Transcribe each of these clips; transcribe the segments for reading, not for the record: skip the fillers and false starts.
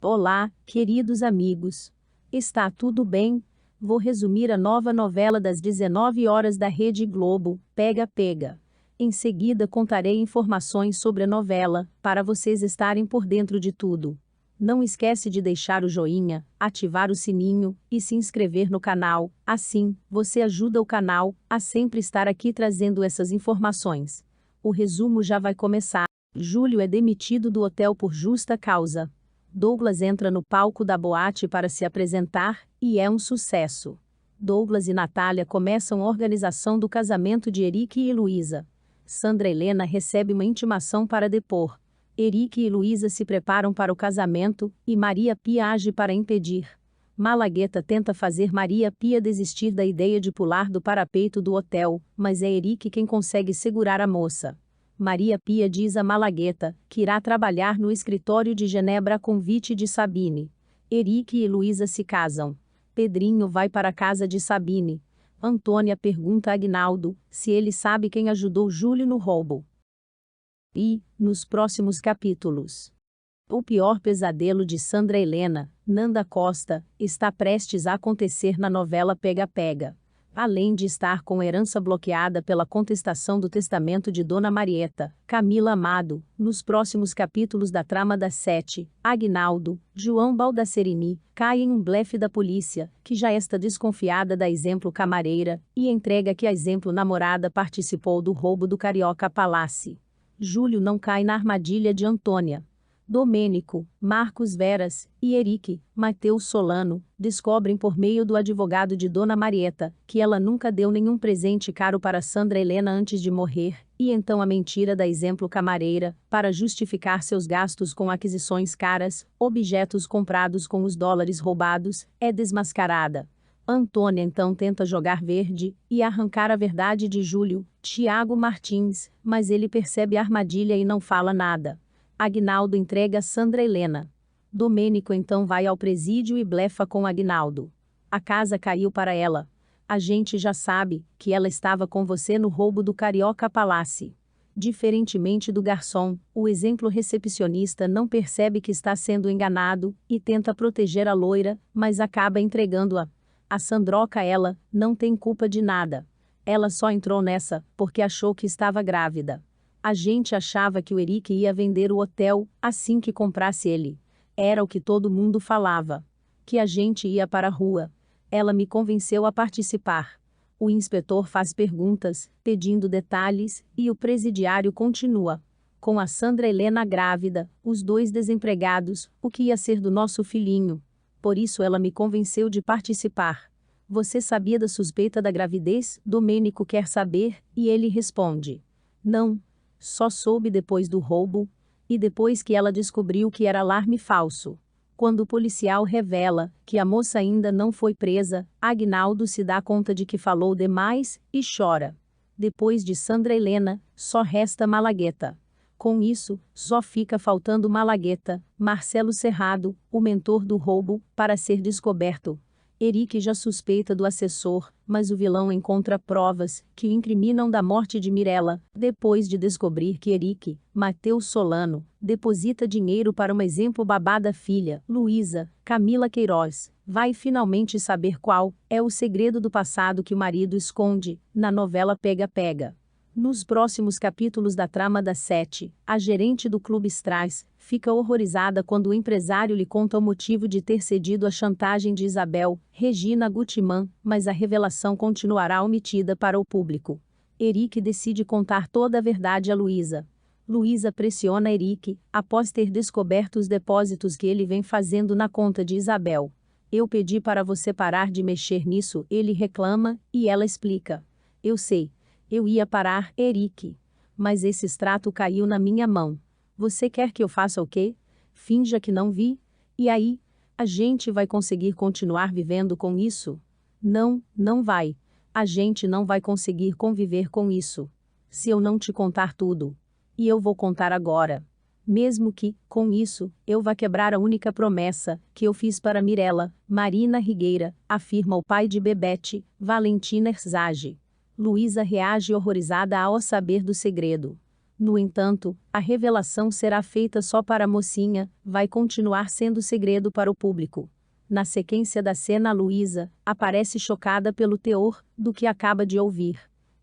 Olá, queridos amigos. Está tudo bem? Vou resumir a nova novela das 19 horas da Rede Globo, Pega Pega. Em seguida contarei informações sobre a novela, para vocês estarem por dentro de tudo. Não esquece de deixar o joinha, ativar o sininho e se inscrever no canal, assim, você ajuda o canal a sempre estar aqui trazendo essas informações. O resumo já vai começar. Júlio é demitido do hotel por justa causa. Douglas entra no palco da boate para se apresentar, e é um sucesso. Douglas e Natália começam a organização do casamento de Eric e Luísa. Sandra Helena recebe uma intimação para depor. Eric e Luísa se preparam para o casamento, e Maria Pia age para impedir. Malagueta tenta fazer Maria Pia desistir da ideia de pular do parapeito do hotel, mas é Eric quem consegue segurar a moça. Maria Pia diz a Malagueta que irá trabalhar no escritório de Genebra a convite de Sabine. Eric e Luísa se casam. Pedrinho vai para a casa de Sabine. Antônia pergunta a Aguinaldo se ele sabe quem ajudou Júlio no roubo. E, nos próximos capítulos, o pior pesadelo de Sandra Helena, Nanda Costa, está prestes a acontecer na novela Pega Pega. Além de estar com a herança bloqueada pela contestação do testamento de Dona Marieta, Camila Amado, nos próximos capítulos da trama das 7, Aguinaldo, João Baldacerini, cai em um blefe da polícia, que já está desconfiada da Exemplo Camareira, e entrega que a Exemplo Namorada participou do roubo do Carioca Palace. Júlio não cai na armadilha de Antônia. Domênico, Marcos Veras e Eric, Mateus Solano, descobrem por meio do advogado de Dona Marieta, que ela nunca deu nenhum presente caro para Sandra Helena antes de morrer, e então a mentira da Exemplo Camareira, para justificar seus gastos com aquisições caras, objetos comprados com os dólares roubados, é desmascarada. Antônia então tenta jogar verde e arrancar a verdade de Júlio, Tiago Martins, mas ele percebe a armadilha e não fala nada. Aguinaldo entrega Sandra Helena. Domênico então vai ao presídio e blefa com Aguinaldo. A casa caiu para ela. A gente já sabe que ela estava com você no roubo do Carioca Palace. Diferentemente do garçom, o Exemplo recepcionista não percebe que está sendo enganado e tenta proteger a loira, mas acaba entregando-a. A Sandroca ela não tem culpa de nada. Ela só entrou nessa porque achou que estava grávida. A gente achava que o Eric ia vender o hotel assim que comprasse ele. Era o que todo mundo falava. Que a gente ia para a rua. Ela me convenceu a participar. O inspetor faz perguntas, pedindo detalhes, e o presidiário continua. Com a Sandra Helena grávida, os dois desempregados, o que ia ser do nosso filhinho? Por isso ela me convenceu de participar. Você sabia da suspeita da gravidez? Domênico quer saber, e ele responde: não. Só soube depois do roubo, e depois que ela descobriu que era alarme falso. Quando o policial revela que a moça ainda não foi presa, Aguinaldo se dá conta de que falou demais e chora. Depois de Sandra Helena, só resta Malagueta. Com isso, só fica faltando Malagueta, Marcelo Serrado, o mentor do roubo, para ser descoberto. Eric já suspeita do assessor, mas o vilão encontra provas que o incriminam da morte de Mirella, depois de descobrir que Eric, Mateus Solano, deposita dinheiro para uma Exemplo babada filha, Luísa, Camila Queiroz, vai finalmente saber qual é o segredo do passado que o marido esconde, na novela Pega Pega. Nos próximos capítulos da trama das 7, a gerente do Clube Strass fica horrorizada quando o empresário lhe conta o motivo de ter cedido à chantagem de Isabel, Regina Gutmann, mas a revelação continuará omitida para o público. Eric decide contar toda a verdade a Luísa. Luísa pressiona Eric, após ter descoberto os depósitos que ele vem fazendo na conta de Isabel. Eu pedi para você parar de mexer nisso, ele reclama, e ela explica. Eu sei. Eu ia parar, Eric. Mas esse extrato caiu na minha mão. Você quer que eu faça o quê? Finja que não vi? E aí? A gente vai conseguir continuar vivendo com isso? Não, não vai. A gente não vai conseguir conviver com isso. Se eu não te contar tudo. E eu vou contar agora. Mesmo que, com isso, eu vá quebrar a única promessa que eu fiz para Mirella, Marina Rigueira, afirma o pai de Bebete, Valentina Erzage. Luísa reage horrorizada ao saber do segredo. No entanto, a revelação será feita só para a mocinha, vai continuar sendo segredo para o público. Na sequência da cena, Luísa aparece chocada pelo teor do que acaba de ouvir.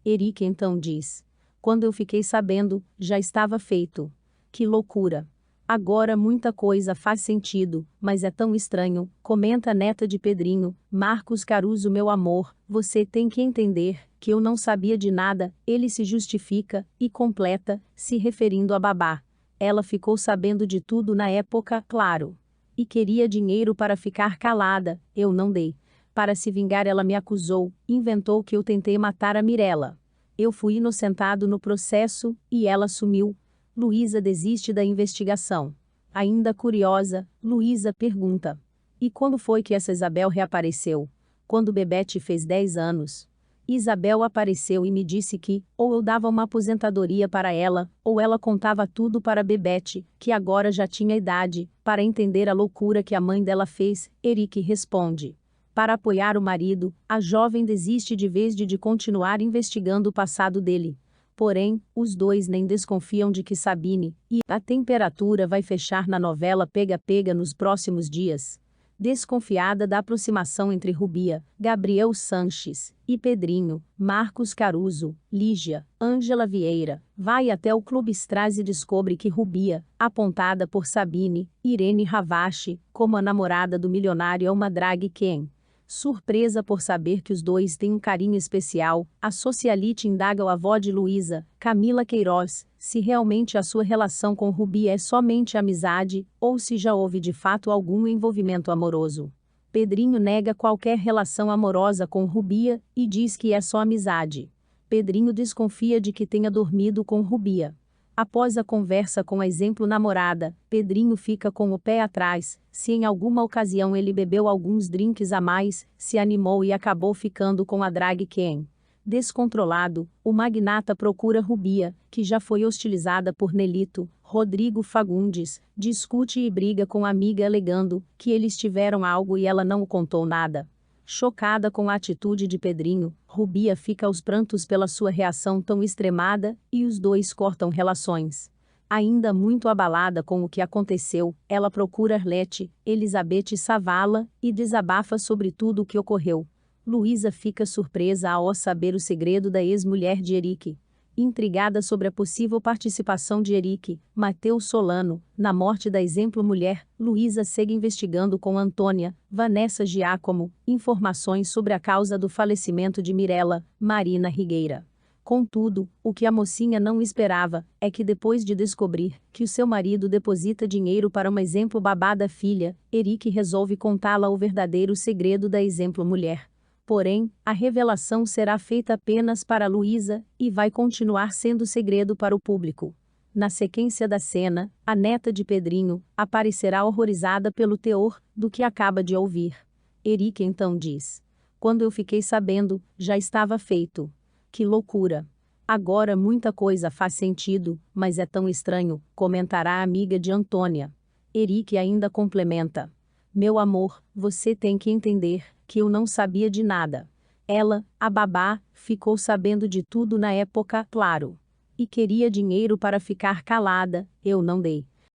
Eric então diz: quando eu fiquei sabendo, já estava feito. Que loucura! Agora muita coisa faz sentido, mas é tão estranho, comenta a neta de Pedrinho. Marcos Caruso, meu amor, você tem que entender que eu não sabia de nada. Ele se justifica e completa, se referindo a Babá. Ela ficou sabendo de tudo na época, claro. E queria dinheiro para ficar calada, eu não dei. Para se vingar, ela me acusou, inventou que eu tentei matar a Mirella. Eu fui inocentado no processo, e ela sumiu. Luísa desiste da investigação. Ainda curiosa, Luísa pergunta: e quando foi que essa Isabel reapareceu? Quando Bebete fez 10 anos. Isabel apareceu e me disse que, ou eu dava uma aposentadoria para ela, ou ela contava tudo para Bebete, que agora já tinha idade, para entender a loucura que a mãe dela fez. Eric responde. Para apoiar o marido, a jovem desiste de vez de continuar investigando o passado dele. Porém, os dois nem desconfiam de que Sabine e a temperatura vai fechar na novela Pega-Pega nos próximos dias. Desconfiada da aproximação entre Rubia, Gabriel Sanches e Pedrinho, Marcos Caruso, Lígia, Ângela Vieira, vai até o Clube Strass e descobre que Rubia, apontada por Sabine, Irene Ravache, como a namorada do milionário, é uma drag queen. Surpresa por saber que os dois têm um carinho especial, a socialite indaga a avó de Luísa, Camila Queiroz, se realmente a sua relação com Rubi é somente amizade, ou se já houve de fato algum envolvimento amoroso. Pedrinho nega qualquer relação amorosa com Rubia, e diz que é só amizade. Pedrinho desconfia de que tenha dormido com Rubia. Após a conversa com a exemplo namorada, Pedrinho fica com o pé atrás, se em alguma ocasião ele bebeu alguns drinks a mais, se animou e acabou ficando com a drag queen. Descontrolado, o magnata procura Rubia, que já foi hostilizada por Nelito. Rodrigo Fagundes discute e briga com a amiga alegando que eles tiveram algo e ela não o contou nada. Chocada com a atitude de Pedrinho, Rubia fica aos prantos pela sua reação tão extremada, e os dois cortam relações. Ainda muito abalada com o que aconteceu, ela procura Arlete, Elizabeth Savala, e desabafa sobre tudo o que ocorreu. Luísa fica surpresa ao saber o segredo da ex-mulher de Eric. Intrigada sobre a possível participação de Eric, Mateus Solano, na morte da exemplo mulher, Luísa segue investigando com Antônia, Vanessa Giacomo, informações sobre a causa do falecimento de Mirella, Marina Rigueira. Contudo, o que a mocinha não esperava, é que depois de descobrir que o seu marido deposita dinheiro para uma exemplo babá da filha, Eric resolve contá-la o verdadeiro segredo da exemplo mulher. Porém, a revelação será feita apenas para Luísa, e vai continuar sendo segredo para o público. Na sequência da cena, a neta de Pedrinho aparecerá horrorizada pelo teor do que acaba de ouvir. Eric então diz: quando eu fiquei sabendo, já estava feito. Que loucura! Agora muita coisa faz sentido, mas é tão estranho, comentará a amiga de Antônia. Eric ainda complementa: meu amor, você tem que entender que eu não sabia de nada. Ela, a babá, ficou sabendo de tudo na época, claro. E queria dinheiro para ficar calada, eu não dei.